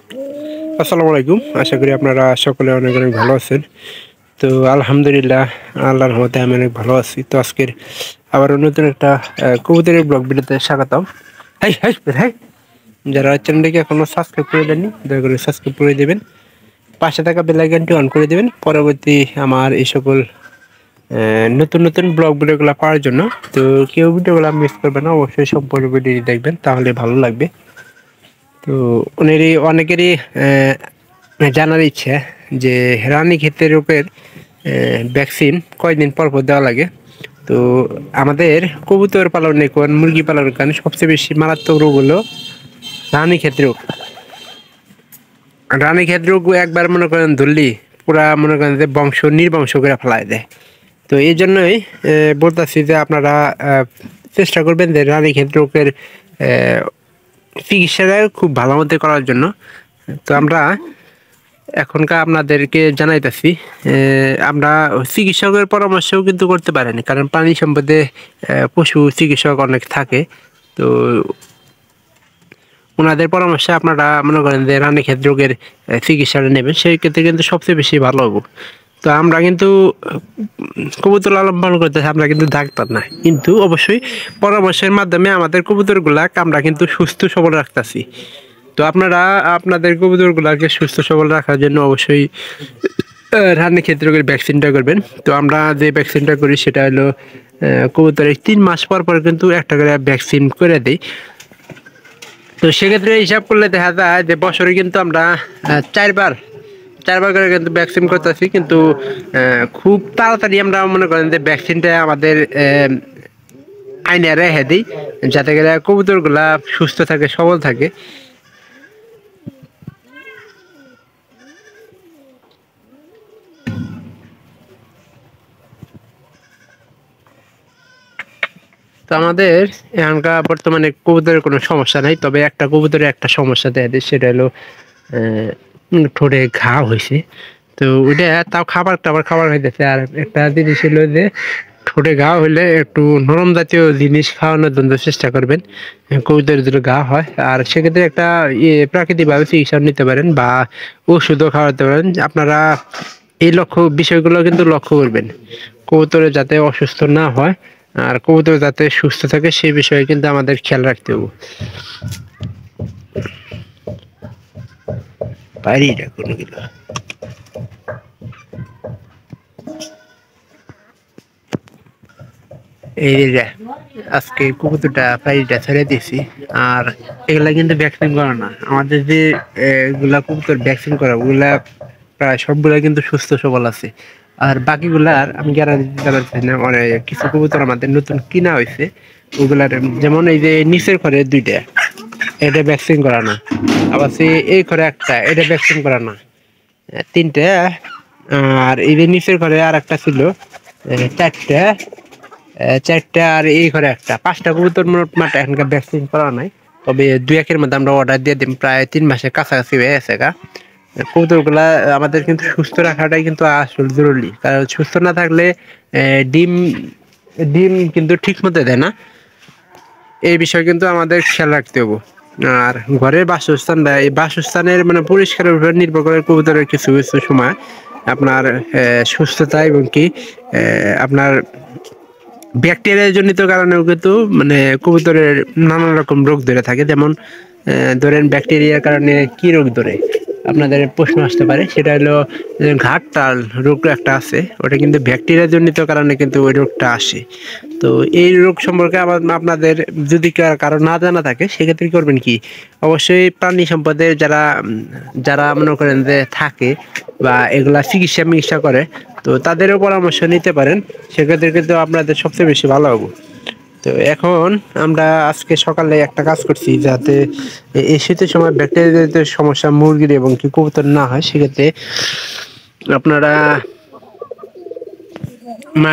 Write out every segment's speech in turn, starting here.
আসসালামু আলাইকুম। আশা করি আপনারা সকলে অনেক অনেক ভালো আছেন। তো আলহামদুলিল্লাহ, আল্লাহর রহমতে আমি অনেক ভালো আছি। তো আজকের আবার নতুন একটা কবুতরের ব্লগ ভিডিওতে স্বাগতম। হাই হাই হাই, যারা চ্যানেলটিকে এখনো সাবস্ক্রাইব করে দেননি দয়া করে সাবস্ক্রাইব করে দেবেন, পাশে থাকা বেল আইকনটি অন করে দেবেন পরবর্তী আমার এই সকল নতুন নতুন ব্লগ ভিডিওগুলো পাওয়ার জন্য। তো কেউ ভিডিওগুলো মিস করবে না, অবশ্যই সম্পূর্ণ ভিডিও দেখবেন, তাহলে ভালো লাগবে। তো অনেকেরই জানার ইচ্ছা যে রানীক্ষেতের রোগের ভ্যাকসিন কয়দিন পর পর দেওয়া লাগে। তো আমাদের কবুতর পালনে কোন মুরগি পালনের কারণে সবচেয়ে বেশি মারাত্মক রোগ হলো রানীক্ষেত রোগ। রানীক্ষেত রোগ একবার মনে করেন ধরলি পুরা মনে করেন যে বংশ নির্বংশ করে ফেলায় দেয়। তো এই জন্যই বলতেছি যে আপনারা চেষ্টা করবেন যে রানীক্ষেত রোগের চিকিৎসাটা খুব ভালো মতো করার জন্য। তো আমরা এখনকার আপনাদেরকে জানাইতেছি, আমরা চিকিৎসকের পরামর্শও কিন্তু করতে পারেন, কারণ প্রাণী সম্পদে পশু চিকিৎসক অনেক থাকে। তো ওনাদের পরামর্শে আপনারা মনে করেন যে রানীক্ষেত রোগের চিকিৎসাটা নেবেন, সেই ক্ষেত্রে কিন্তু সবচেয়ে বেশি ভালো হবো। তো আমরা কিন্তু কবুতর লালন পালন করতেছি, আমরা কিন্তু ডাক্তার না, কিন্তু অবশ্যই পরামর্শের মাধ্যমে আমাদের কবুতরগুলাকে আমরা কিন্তু সুস্থ সবল রাখতেছি। তো আপনারা আপনাদের কবুতরগুলাকে সুস্থ সবল রাখার জন্য অবশ্যই রানীক্ষেত রোগের ভ্যাকসিনটা করবেন। তো আমরা যে ভ্যাকসিনটা করি সেটা হলো কবুতরের 3 মাস পর পর কিন্তু একটা করে ভ্যাকসিন করে দিই। তো সেক্ষেত্রে হিসাব করলে দেখা যায় যে বছরে কিন্তু আমরা চারবার করে কিন্তু ভ্যাকসিন করতেছি, কিন্তু খুব তাড়াতাড়ি আমরা মনে করেন যে ভ্যাকসিনটা আমাদের আইনে রেখে দিই, যাতে করে কবুতরগুলা সুস্থ থাকে, সবল থাকে। তো আমাদের এখানকার বর্তমানে কবুতরের কোনো সমস্যা নাই, তবে একটা কবুতরের একটা সমস্যা দেখা যায়, সেটা হলো ঠোঁটে ঘা হয়েছে। তো ওইটা তাও খাবার খাইতেছে। আর একটা জিনিস হলো যে ঠোঁটে ঘা হইলে একটু নরম জাতীয় জিনিস খাওয়ানোর জন্য চেষ্টা করবেন কবুতরের যদি ঘা হয়। আর সেক্ষেত্রে একটা প্রাকৃতিকভাবে চিকিৎসা নিতে পারেন বা ওষুধও খাওয়াতে পারেন। আপনারা এই বিষয়গুলো কিন্তু লক্ষ্য করবেন, কবুতরে যাতে অসুস্থ না হয় আর কবুতর যাতে সুস্থ থাকে, সেই বিষয়ে কিন্তু আমাদের খেয়াল রাখতে হবে। পারি না কোনো কিছু। এই যে আজকে কবুতরটা পাইটা ছেড়ে দিয়েছি, আর এগুলা কিন্তু ভ্যাকসিন করা না। আমাদের যে এগুলা কবুতর ভ্যাকসিন করা, ওগুলা প্রায় সবগুলা কিন্তু সুস্থ সবল আছে। আর বাকিগুলার আমি গ্যারান্টি দিতে পারছি না। মানে কিছু কবুতর আমাদের নতুন কিনা হয়েছে, ওগুলার যেমন এই যে নিচের ঘরে 2টা, এটা ভ্যাকসিন করা না। আবার সে এই ঘরে একটা, এটা ভ্যাকসিন করা না। 3টে। আর এই যে নিচের ঘরে আর একটা ছিল, 4টে। আর এই ঘরে একটা, 5টা কবুতর মোট মাঠে এখনকার ভ্যাকসিন করা নাই। তবে 2-1-এর মধ্যে আমরা অর্ডার দিয়ে দিই, প্রায় 3 মাসের কাছাকাছি হয়ে গেছে গা। কবুতরগুলা আমাদের কিন্তু সুস্থ রাখাটাই কিন্তু আসল জরুরি, কারণ সুস্থ না থাকলে ডিম ডিম কিন্তু ঠিক মতো দেয় না। এই বিষয় কিন্তু আমাদের খেয়াল রাখতে হবে। আর ঘরের বাসস্থান বা এই বাসস্থানের মানে পরিষ্কারের উপর নির্ভর করে কবুতরের কিছু কিছু সময় আপনার সুস্থতা এবং কি আপনার ব্যাকটেরিয়া জনিত কারণেও কিন্তু মানে কবুতরের নানান রকম রোগ ধরে থাকে। যেমন ধরেন ব্যাকটেরিয়ার কারণে কি রোগ ধরে আপনাদের প্রশ্ন আসতে পারে, সেটা হলো ঘাটতাল রোগ একটা আছে, ওটা কিন্তু ব্যাকটেরিয়া জনিত কারণে কিন্তু ওই রোগটা আসে। তো এই রোগ সম্পর্কে আপনাদের যদি কারো না জানা থাকে, সেক্ষেত্রে করবেন কি, অবশ্যই প্রাণী সম্পদের যারা যারা মনে করেন যে থাকে বা এগুলা চিকিৎসা করে, তো তাদেরও পরামর্শ নিতে পারেন। সেক্ষেত্রে কিন্তু আপনাদের সবচেয়ে বেশি ভালো হবে। তো এখন আমরা আজকে সকালে একটা কাজ করছি, যাতে এই শীতের সময় ব্যাকটেরিয়াদের সমস্যা মুরগির এবং কি কবুতর না হয়। সেক্ষেত্রে আপনারা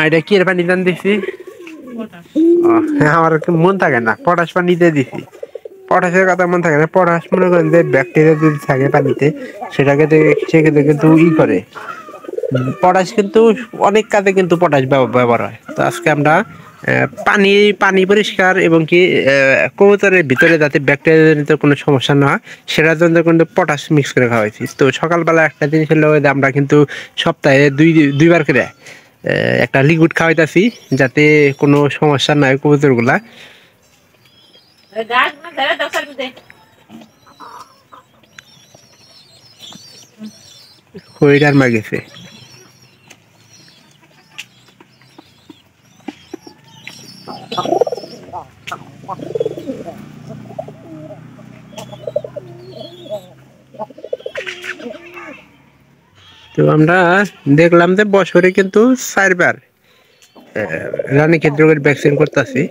এটা কি এর পানি দান দিছি, আমার মন থাকে না, পটাশ পানি দিয়ে দিছি। পটাশের কথা মন থাকে না। পটাশ মনে করেন যে ব্যাকটেরিয়া যদি থাকে পানিতে, সেক্ষেত্রে কিন্তু করে। পটাশ কিন্তু অনেক কাজে কিন্তু পটাশ ব্যবহার হয়। তো আজকে আমরা পানি পানি পরিষ্কার এবং কি কবুতরের ভিতরে যাতে ব্যাকটেরিয়া জনিত কোনো সমস্যা না হয় সেটার জন্য কিন্তু পটাশ মিক্স করে খাওয়া হয়েছে। তো সকালবেলা একটা জিনিস হলো যে আমরা কিন্তু সপ্তাহে দুইবার করে একটা লিকুইড খাওয়াইতেছি যাতে কোনো সমস্যা না হয় কবুতরগুলা। হইরার মা গেছে। তো আমরা দেখলাম যে বছরে কিন্তু 4বার রানীক্ষেত রোগের ভ্যাকসিন করতেছি।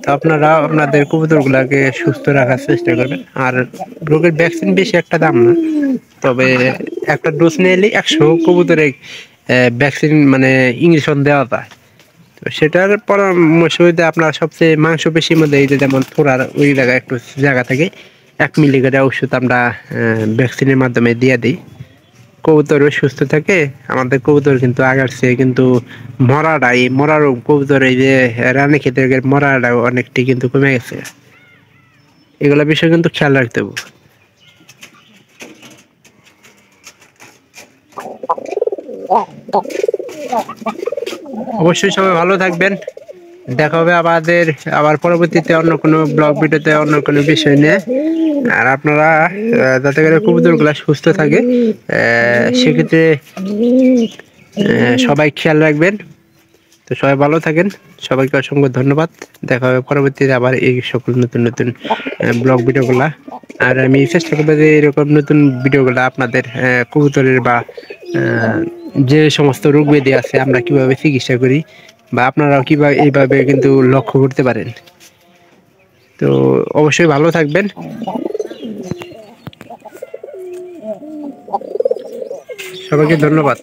তো আপনারা আপনাদের কবুতরগুলাকে সুস্থ রাখার চেষ্টা করবেন। আর রোগের ভ্যাকসিন বেশি একটা দাম না, তবে একটা ডোজ নিলে 100 কবুতরে ভ্যাকসিন মানে ইঞ্জেকশন দেওয়া যায়। তো সেটার পরামর্শ হইতে আপনার সবচেয়ে মাংসপেশির মধ্যে এই যে যেমন থোড়ার ওই জায়গায় একটু জায়গা থাকে 1 মিলি করে ওষুধ আমরা ভ্যাকসিনের মাধ্যমে দিয়ে দিই। কবুতরও সুস্থ থাকে। আমাদের কবুতর কিন্তু আগের চেয়ে কিন্তু মরা রোগ কবুতর এই যে রানীক্ষেত রোগের মরাটাও অনেকটাই কিন্তু কমে গেছে। এগুলা বিষয় কিন্তু খেয়াল রাখতে হবে। অবশ্যই সবাই ভালো থাকবেন। দেখা হবে আবার পরবর্তীতে অন্য কোনো ব্লগ ভিডিওতে অন্য কোনো বিষয় নিয়ে। আর আপনারা যাতে করে কবুতরগুলা সুস্থ থাকে সেক্ষেত্রে সবাই খেয়াল রাখবেন। তো সবাই ভালো থাকেন। সবাইকে অসংখ্য ধন্যবাদ। দেখা হবে পরবর্তীতে আবার এই সকল নতুন নতুন ব্লগ ভিডিওগুলা। আর আমি চেষ্টা করবো যে এরকম নতুন ভিডিওগুলা আপনাদের কবুতরের বা যে সমস্ত রোগ ব্যাধি আছে আমরা কিভাবে চিকিৎসা করি বা আপনারাও কিভাবে এইভাবে কিন্তু লক্ষ্য করতে পারেন। তো অবশ্যই ভালো থাকবেন। সবাইকে ধন্যবাদ।